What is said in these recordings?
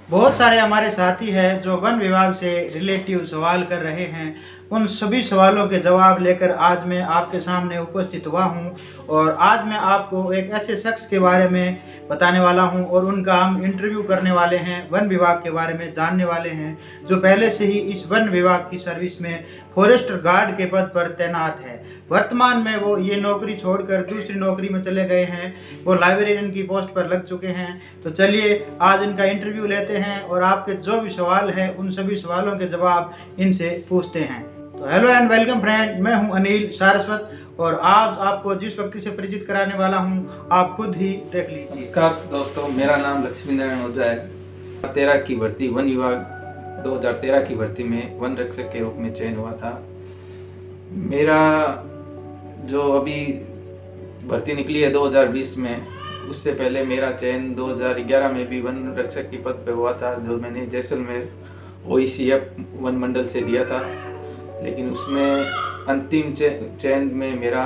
बहुत सारे हमारे साथी हैं जो वन विभाग से रिलेटिव सवाल कर रहे हैं। उन सभी सवालों के जवाब लेकर आज मैं आपके सामने उपस्थित हुआ हूं और आज मैं आपको एक ऐसे शख्स के बारे में बताने वाला हूं और उनका हम इंटरव्यू करने वाले हैं, वन विभाग के बारे में जानने वाले हैं, जो पहले से ही इस वन विभाग की सर्विस में फॉरेस्टर गार्ड के पद पर तैनात है। वर्तमान में वो ये नौकरी छोड़कर दूसरी नौकरी में चले गए हैं, वो लाइब्रेरियन की पोस्ट पर लग चुके हैं। तो चलिए आज इनका इंटरव्यू लेते हैं और आपके जो भी सवाल है उन सभी सवालों के जवाब इनसे पूछते हैं। तो हेलो एंड वेलकम फ्रेंड, मैं हूं अनिल सारस्वत और आज आपको जिस व्यक्ति से परिचित कराने वाला हूं आप खुद ही देख लीजिए। नमस्कार दोस्तों, मेरा नाम लक्ष्मी नारायण ओझा है। 13 की भर्ती वन विभाग 2013 की भर्ती में वन रक्षक के रूप में चयन हुआ था। मेरा जो अभी भर्ती निकली है 2020 में, उससे पहले मेरा चयन 2011 में भी वन रक्षक के पद पे हुआ था, जो मैंने जैसलमेर OECF वन मंडल से दिया था। लेकिन उसमें अंतिम चयन में मेरा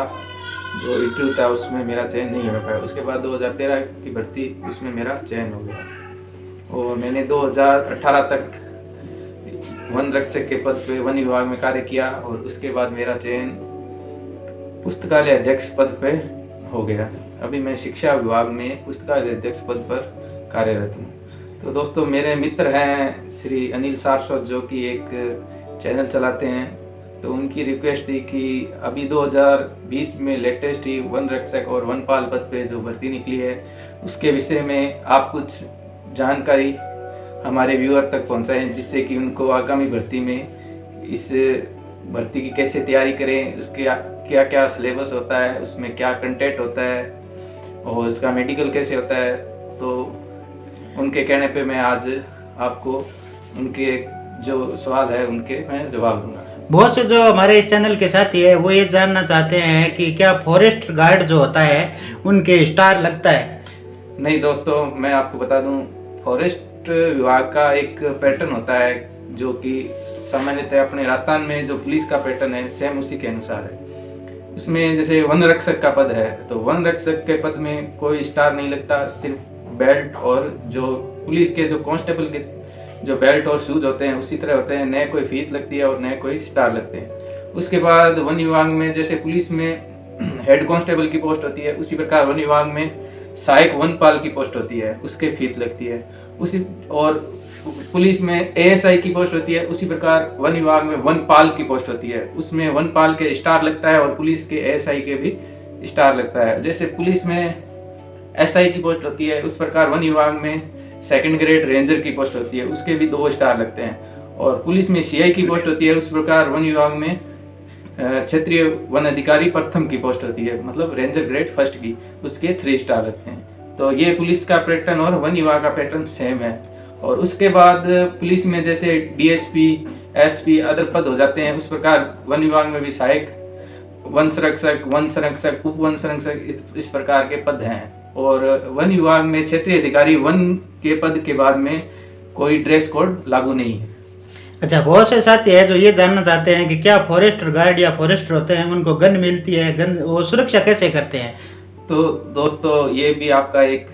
जो इंटरव्यू था उसमें मेरा चयन नहीं हो पाया। उसके बाद 2013 की भर्ती, उसमें मेरा चयन हो गया और मैंने 2018 तक वन रक्षक के पद पे वन विभाग में कार्य किया और उसके बाद मेरा चयन पुस्तकालय अध्यक्ष पद पे हो गया। अभी मैं शिक्षा विभाग में पुस्तकालय अध्यक्ष पद पर कार्यरत हूँ। तो दोस्तों, मेरे मित्र हैं श्री अनिल सारस्वत, जो कि एक चैनल चलाते हैं। तो उनकी रिक्वेस्ट थी कि अभी 2020 में लेटेस्ट ही वन रक्षक और वनपाल पद पे जो भर्ती निकली है उसके विषय में आप कुछ जानकारी हमारे व्यूअर तक पहुंचाएं, जिससे कि उनको आगामी भर्ती में इस भर्ती की कैसे तैयारी करें, उसके क्या क्या सिलेबस होता है, उसमें क्या कंटेंट होता है और उसका मेडिकल कैसे होता है। तो उनके कहने पे मैं आज आपको उनके जो सवाल है उनके मैं जवाब दूंगा। बहुत से जो हमारे इस चैनल के साथी है वो ये जानना चाहते हैं कि क्या फॉरेस्ट गार्ड जो होता है उनके स्टार लगता है? नहीं दोस्तों, मैं आपको बता दूं, फॉरेस्ट विभाग का एक पैटर्न होता है जो कि सामान्यतः अपने राजस्थान में जो पुलिस का पैटर्न है सेम उसी के अनुसार है। उसमें जैसे वन रक्षक का पद है, तो वन रक्षक के पद में कोई स्टार नहीं लगता, सिर्फ बेल्ट और जो पुलिस के जो कांस्टेबल के जो बेल्ट और शूज होते हैं उसी तरह होते हैं, न कोई फीत लगती है और न कोई स्टार लगते हैं। उसके बाद वन विभाग में जैसे पुलिस में हेड कांस्टेबल की पोस्ट होती है, उसी प्रकार वन विभाग में सहायक वनपाल की पोस्ट होती है, उसके फीत लगती है। उसी और पुलिस में ASI की पोस्ट होती है, उसी प्रकार वन विभाग में वनपाल की पोस्ट होती है, उसमें वनपाल के स्टार लगता है और पुलिस के ASI के भी स्टार लगता है। जैसे पुलिस में SI की पोस्ट होती है, उस प्रकार वन विभाग में सेकंड ग्रेड रेंजर की पोस्ट होती है, उसके भी 2 स्टार लगते हैं। और पुलिस में CI की पोस्ट होती है, उस प्रकार वन विभाग में क्षेत्रीय वन अधिकारी प्रथम की पोस्ट होती है, मतलब रेंजर ग्रेड फर्स्ट की, उसके 3 स्टार लगते हैं। तो ये पुलिस का पैटर्न और वन विभाग का पैटर्न सेम है। और उसके बाद पुलिस में जैसे DSP, SP अदर पद हो जाते हैं, उस प्रकार वन विभाग में भी सहायक वन संरक्षक, उप वन संरक्षक, इस प्रकार के पद हैं। और वन विभाग में क्षेत्रीय अधिकारी वन के पद के बाद में कोई ड्रेस कोड लागू नहीं है। अच्छा, बहुत से साथी है जो ये जानना चाहते हैं कि क्या फॉरेस्टर गार्ड या फॉरेस्टर होते हैं उनको गन मिलती है, गन वो सुरक्षा कैसे करते हैं? तो दोस्तों, ये भी आपका एक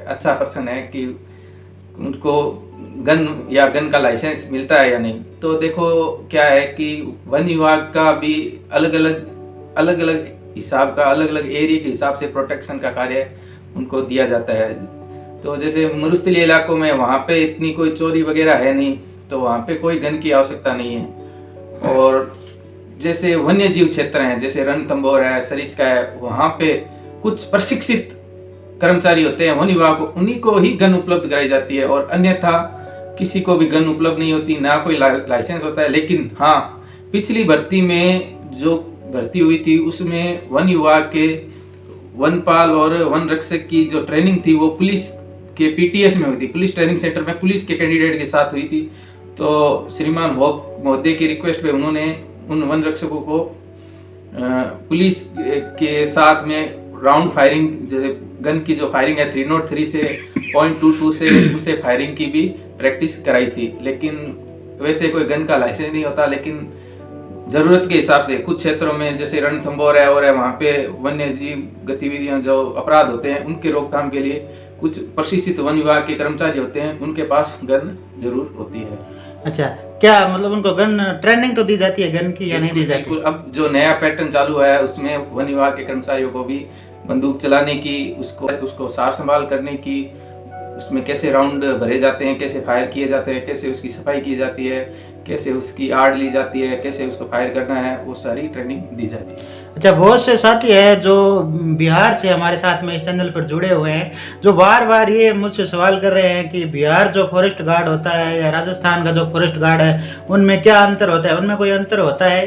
अच्छा प्रश्न है कि उनको गन का लाइसेंस मिलता है या नहीं। तो देखो क्या है कि वन विभाग का भी अलग अलग हिसाब का, अलग अलग एरिया के हिसाब से प्रोटेक्शन का कार्य उनको दिया जाता है। तो जैसे मरुस्थलीय इलाकों में वहाँ पे इतनी कोई चोरी वगैरह है नहीं, तो वहाँ पे कोई गन की आवश्यकता नहीं है। और जैसे वन्य जीव क्षेत्र हैं, जैसे रणथंभौर है, सरिस्का है, वहाँ पे कुछ प्रशिक्षित कर्मचारी होते हैं वन विभाग को, उन्हीं को ही गन उपलब्ध कराई जाती है और अन्यथा किसी को भी गन उपलब्ध नहीं होती, ना कोई लाइसेंस होता है। लेकिन हाँ, पिछली भर्ती में जो भर्ती हुई थी उसमें वन विभाग के वनपाल और वन रक्षक की जो ट्रेनिंग थी वो पुलिस के PTS में हुई थी, पुलिस ट्रेनिंग सेंटर में पुलिस के कैंडिडेट के साथ हुई थी। तो श्रीमान होप महोदय की रिक्वेस्ट पे उन्होंने उन वन रक्षकों को पुलिस के साथ में राउंड फायरिंग, गन की जो फायरिंग है 303 से .22 से उसे फायरिंग की भी प्रैक्टिस कराई थी। लेकिन वैसे कोई गन का लाइसेंस नहीं होता, लेकिन ज़रूरत के हिसाब से कुछ क्षेत्रों में जैसे रणथंभौर है और है, वहाँ पे वन्य जीव गतिविधियाँ जो अपराध होते हैं उनके रोकथाम के लिए कुछ प्रशिक्षित वन विभाग के कर्मचारी होते हैं, उनके पास गन जरूर होती है। अच्छा, क्या मतलब उनको गन ट्रेनिंग तो दी जाती है गन की या नहीं दी जाती? बिल्कुल, अब जो नया पैटर्न चालू हुआ है उसमें वन विभाग के कर्मचारियों को भी बंदूक चलाने की, उसको सार संभाल करने की, उसमें कैसे राउंड भरे जाते हैं, कैसे फायर किए जाते हैं, कैसे उसकी सफाई की जाती है, कैसे उसकी आड़ ली जाती है, कैसे उसको फायर करना है, वो सारी ट्रेनिंग दी जाती है। अच्छा, बहुत से साथी हैं जो बिहार से हमारे साथ में इस चैनल पर जुड़े हुए हैं, जो बार बार ये मुझसे सवाल कर रहे हैं कि बिहार जो फॉरेस्ट गार्ड होता है या राजस्थान का जो फॉरेस्ट गार्ड है, उनमें क्या अंतर होता है? उनमें कोई अंतर होता है?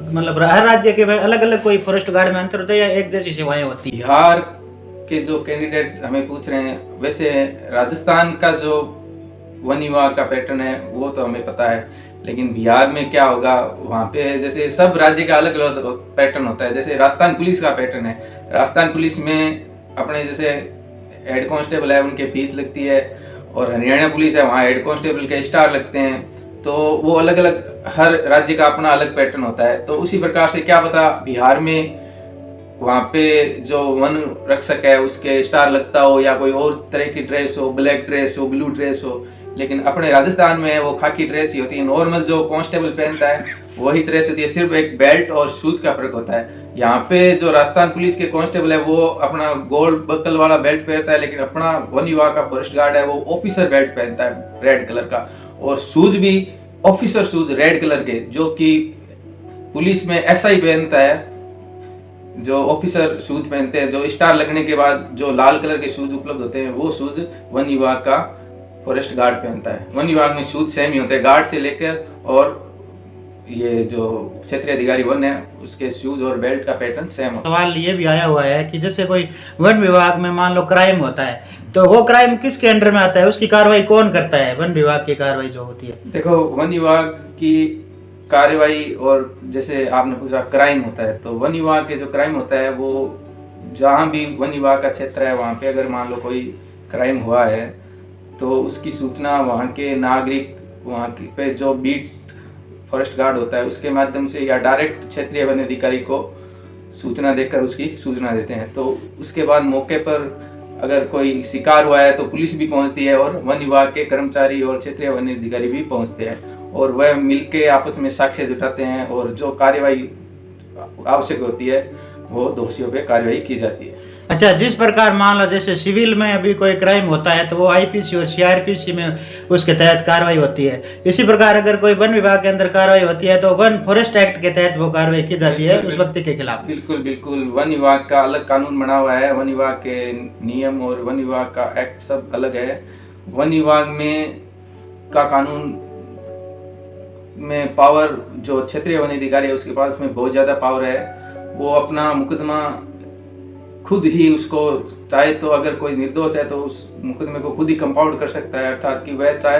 मतलब हर राज्य के अलग अलग कोई फॉरेस्ट गार्ड में अंतर होता है या एक जैसी सेवाएं होती है? बिहार के जो कैंडिडेट हमें पूछ रहे हैं, वैसे राजस्थान का जो वन विभाग का पैटर्न है वो तो हमें पता है, लेकिन बिहार में क्या होगा वहाँ पे जैसे सब राज्य का अलग अलग पैटर्न होता है। जैसे राजस्थान पुलिस का पैटर्न है, राजस्थान पुलिस में अपने जैसे हेड कांस्टेबल है उनके फीत लगती है, और हरियाणा पुलिस है वहाँ हेड कांस्टेबल के स्टार लगते हैं। तो वो अलग अलग हर राज्य का अपना अलग पैटर्न होता है। तो उसी प्रकार से क्या पता बिहार में वहाँ पे जो वन रक्षक है उसके स्टार लगता हो या कोई और तरह की ड्रेस हो, ब्लैक ड्रेस हो, ब्लू ड्रेस हो, लेकिन अपने राजस्थान में वो खाकी ड्रेस ही होती है। नॉर्मल जो कांस्टेबल पहनता है वही ड्रेस होती है, सिर्फ एक बेल्ट और शूज का फर्क होता है। यहाँ पे जो राजस्थान पुलिस के कांस्टेबल है वो अपना गोल्ड बकल वाला बेल्ट पहनता है, लेकिन अपना वन विभाग का फॉरेस्ट गार्ड है वो ऑफिसर बेल्ट पहनता है रेड कलर का, और शूज भी ऑफिसर शूज रेड कलर के, जो कि पुलिस में ऐसा ही पहनता है, जो ऑफिसर शूज पहनते हैं। जो स्टार लगने के बाद जो लाल कलर के शूज उपलब्ध होते हैं वो शूज वन विभाग का फॉरेस्ट गार्ड पहनता है। वन विभाग में शूज सेम ही होते हैं, गार्ड से लेकर और ये जो क्षेत्रीय अधिकारी वन है उसके शूज और बेल्ट का पैटर्न सेम होता है। सवाल ये भी आया हुआ है कि जैसे कोई वन विभाग में मान लो क्राइम होता है, तो वो क्राइम किसके अंडर में आता है? उसकी कार्रवाई कौन करता है? वन विभाग की कार्रवाई जो होती है। देखो, वन विभाग की कार्रवाई, और जैसे आपने पूछा क्राइम होता है, तो वन विभाग के जो क्राइम होता है वो जहाँ भी वन विभाग का क्षेत्र है वहाँ पे अगर मान लो कोई क्राइम हुआ है तो उसकी सूचना वहाँ के नागरिक, वहाँ के पे जो बीट फॉरेस्ट गार्ड होता है उसके माध्यम से या डायरेक्ट क्षेत्रीय वन अधिकारी को सूचना देकर उसकी सूचना देते हैं। तो उसके बाद मौके पर अगर कोई शिकार हुआ है तो पुलिस भी पहुंचती है और वन विभाग के कर्मचारी और क्षेत्रीय वन अधिकारी भी पहुंचते हैं, और वह मिलके आपस में साक्ष्य जुटाते हैं, और जो कार्यवाही आवश्यक होती है वो दोषियों पे कार्यवाही की जाती है। अच्छा, जिस प्रकार मान लो जैसे सिविल में अभी कोई क्राइम होता है तो वो आईपीसी और सीआरपीसी में उसके तहत कार्रवाई होती है, इसी प्रकार अगर कोई वन विभाग के अंदर कार्रवाई होती है तो वन फॉरेस्ट एक्ट के तहत वो कार्रवाई की जाती है उस व्यक्ति के खिलाफ। बिल्कुल बिल्कुल, वन विभाग का अलग कानून बना हुआ है, वन विभाग के नियम और वन विभाग का एक्ट सब अलग है। वन विभाग में का कानून में पावर जो क्षेत्रीय वन अधिकारी है उसके पास में बहुत ज़्यादा पावर है। वो अपना मुकदमा खुद ही उसको चाहे तो अगर कोई निर्दोष है तो उस मुकदमे को खुद ही कंपाउंड कर सकता है, अर्थात कि वह चाहे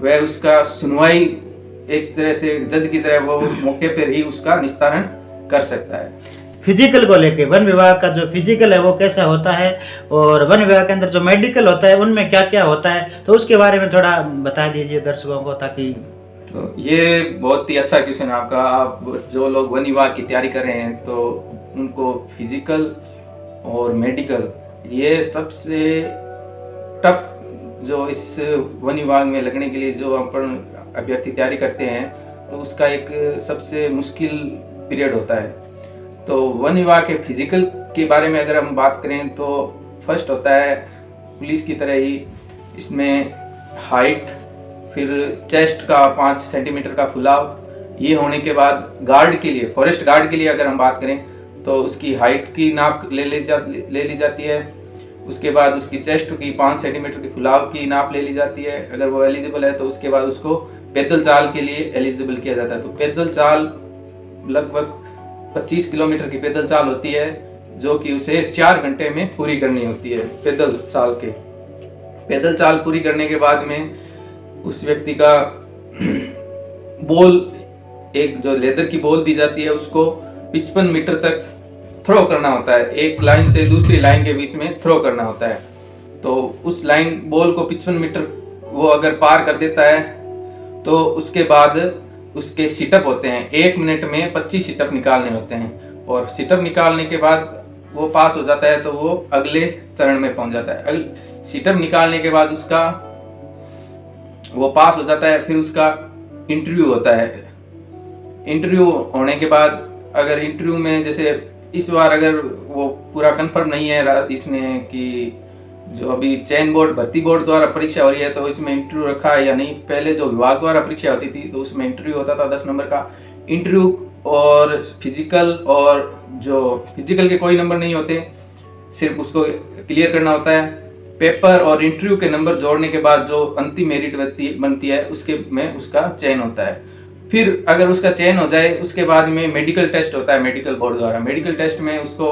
वह उसका सुनवाई एक तरह से जज की तरह वो मौके पर ही उसका निस्तारण कर सकता है। फिजिकल को लेके वन विभाग का जो फिजिकल है वो कैसा होता है, और वन विभाग के अंदर जो मेडिकल होता है उनमें क्या क्या होता है, तो उसके बारे में थोड़ा बता दीजिए दर्शकों को, ताकि। तो ये बहुत ही अच्छा क्वेश्चन आपका। आप जो लोग वन विभाग की तैयारी कर रहे हैं तो उनको फिजिकल और मेडिकल ये सबसे टफ, जो इस वन विभाग में लगने के लिए जो अपन अभ्यर्थी तैयारी करते हैं तो उसका एक सबसे मुश्किल पीरियड होता है। तो वन विभाग के फिजिकल के बारे में अगर हम बात करें तो फर्स्ट होता है पुलिस की तरह ही इसमें हाइट, फिर चेस्ट का 5 सेंटीमीटर का फुलाव, ये होने के बाद गार्ड के लिए, फॉरेस्ट गार्ड के लिए अगर हम बात करें तो उसकी हाइट की नाप ले ली जाती है। उसके बाद उसकी चेस्ट की 5 सेंटीमीटर की फुलाव की नाप ले ली जाती है। अगर वो एलिजिबल है तो उसके बाद उसको पैदल चाल के लिए एलिजिबल किया जाता है। तो पैदल चाल लगभग 25 किलोमीटर की पैदल चाल होती है, जो कि उसे 4 घंटे में पूरी करनी होती है। पैदल चाल पूरी करने के बाद में उस व्यक्ति का बॉल, एक जो लेदर की बॉल दी जाती है उसको 55 मीटर तक थ्रो करना होता है। एक लाइन से दूसरी लाइन के बीच में थ्रो करना होता है। तो उस लाइन बॉल को 55 मीटर वो अगर पार कर देता है तो उसके बाद उसके सिटअप होते हैं। 1 मिनट में 25 सिटअप निकालने होते हैं, और सिटअप निकालने के बाद वो पास हो जाता है तो वो अगले चरण में पहुंच जाता है। सिटअप निकालने के बाद उसका वो पास हो जाता है, फिर उसका इंटरव्यू होता है। इंटरव्यू होने के बाद अगर इंटरव्यू में जैसे इस बार अगर वो पूरा कंफर्म नहीं है इसने कि जो अभी चयन बोर्ड भर्ती बोर्ड द्वारा परीक्षा हो रही है तो इसमें इंटरव्यू रखा है या नहीं, पहले जो विभाग द्वारा परीक्षा होती थी तो उसमें इंटरव्यू होता था 10 नंबर का इंटरव्यू, और फिजिकल, और जो फिजिकल के कोई नंबर नहीं होते, सिर्फ उसको क्लियर करना होता है। पेपर और इंटरव्यू के नंबर जोड़ने के बाद जो अंतिम मेरिट बनती है उसके में उसका चयन होता है। फिर अगर उसका चयन हो जाए उसके बाद में मेडिकल टेस्ट होता है मेडिकल बोर्ड द्वारा। मेडिकल टेस्ट में उसको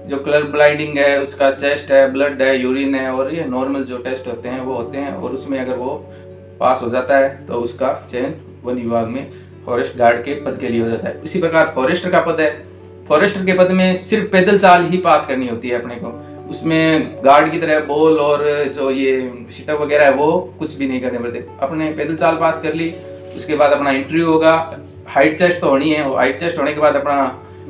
जो कलर ब्लाइंडिंग है, उसका चेस्ट है, ब्लड है, यूरिन है, और ये नॉर्मल जो टेस्ट होते हैं वो होते हैं, और उसमें अगर वो पास हो जाता है तो उसका चयन वन विभाग में फॉरेस्ट गार्ड के पद के लिए हो जाता है। उसी प्रकार फॉरेस्टर का पद है। फॉरेस्टर के पद में सिर्फ पैदल चाल ही पास करनी होती है अपने को, उसमें गार्ड की तरह बॉल और जो ये सिटअप वगैरह है वो कुछ भी नहीं करने पड़ते। अपने पैदल चाल पास कर ली, उसके बाद अपना इंटरव्यू होगा। हाइट चेस्ट तो होनी है, हाइट चेस्ट होने के बाद अपना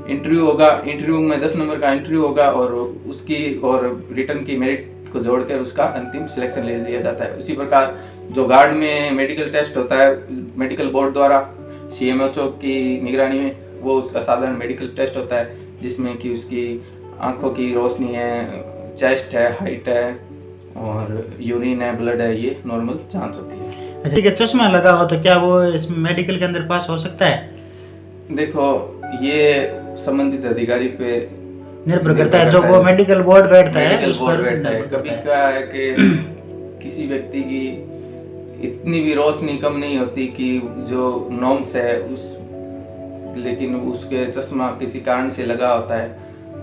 इंटरव्यू होगा। इंटरव्यू में 10 नंबर का इंटरव्यू होगा, और उसकी और रिटर्न की मेरिट को जोड़कर उसका अंतिम सिलेक्शन ले लिया जाता है। उसी प्रकार जो गार्ड में मेडिकल टेस्ट होता है मेडिकल बोर्ड द्वारा CMHO की निगरानी में, वो उसका साधारण मेडिकल टेस्ट होता है जिसमें कि उसकी आंखों की रोशनी है, चेस्ट है, हाइट है, और यूरिन है, ब्लड है, ये नॉर्मल जांच होती है। अच्छा, ठीक है, चश्मा लगा हो तो क्या वो इस मेडिकल के अंदर पास हो सकता है? देखो ये संबंधित अधिकारी पे निर्भर करता है, जो वो मेडिकल बोर्ड बैठता है मेडिकल उस बोर्ड पर बैठता है। निर्भर कभी करता है। क्या है कि किसी व्यक्ति की इतनी भी रोशनी कम नहीं होती कि जो नॉर्म्स है उस, लेकिन उसके चश्मा किसी कारण से लगा होता है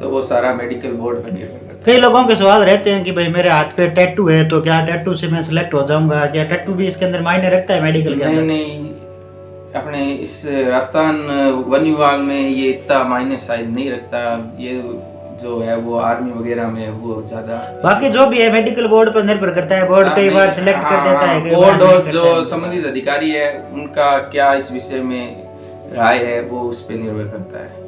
तो वो सारा मेडिकल बोर्ड पर निर्भर करता है। कई लोगों के सवाल रहते हैं कि भाई मेरे हाथ पे टैटू है तो क्या टैटू से मैं सिलेक्ट हो जाऊंगा, क्या टैटू भी इसके अंदर मायने रखता है मेडिकल के अंदर? नहीं, अपने इस राजस्थान वन विभाग में ये इतना मायने शायद नहीं रखता। ये जो है वो आर्मी वगैरह में वो ज्यादा, बाकी जो भी है मेडिकल बोर्ड पर निर्भर करता है। बोर्ड कई बार सिलेक्ट कर देता है, कई बार बोर्ड नहीं और करता जो है। संबंधित अधिकारी है उनका क्या इस विषय में राय है वो उस पर निर्भर करता है।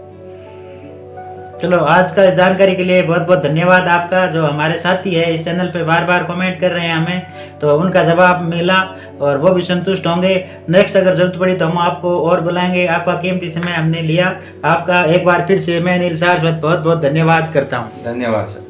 चलो, आज का जानकारी के लिए बहुत बहुत धन्यवाद आपका। जो हमारे साथी है इस चैनल पे बार बार कमेंट कर रहे हैं हमें, तो उनका जवाब मिला और वो भी संतुष्ट होंगे। नेक्स्ट अगर जरूरत पड़ी तो हम आपको और बुलाएंगे। आपका कीमती समय हमने लिया, आपका एक बार फिर से मैं अनिल सारस्वत बहुत बहुत धन्यवाद करता हूँ। धन्यवाद सर।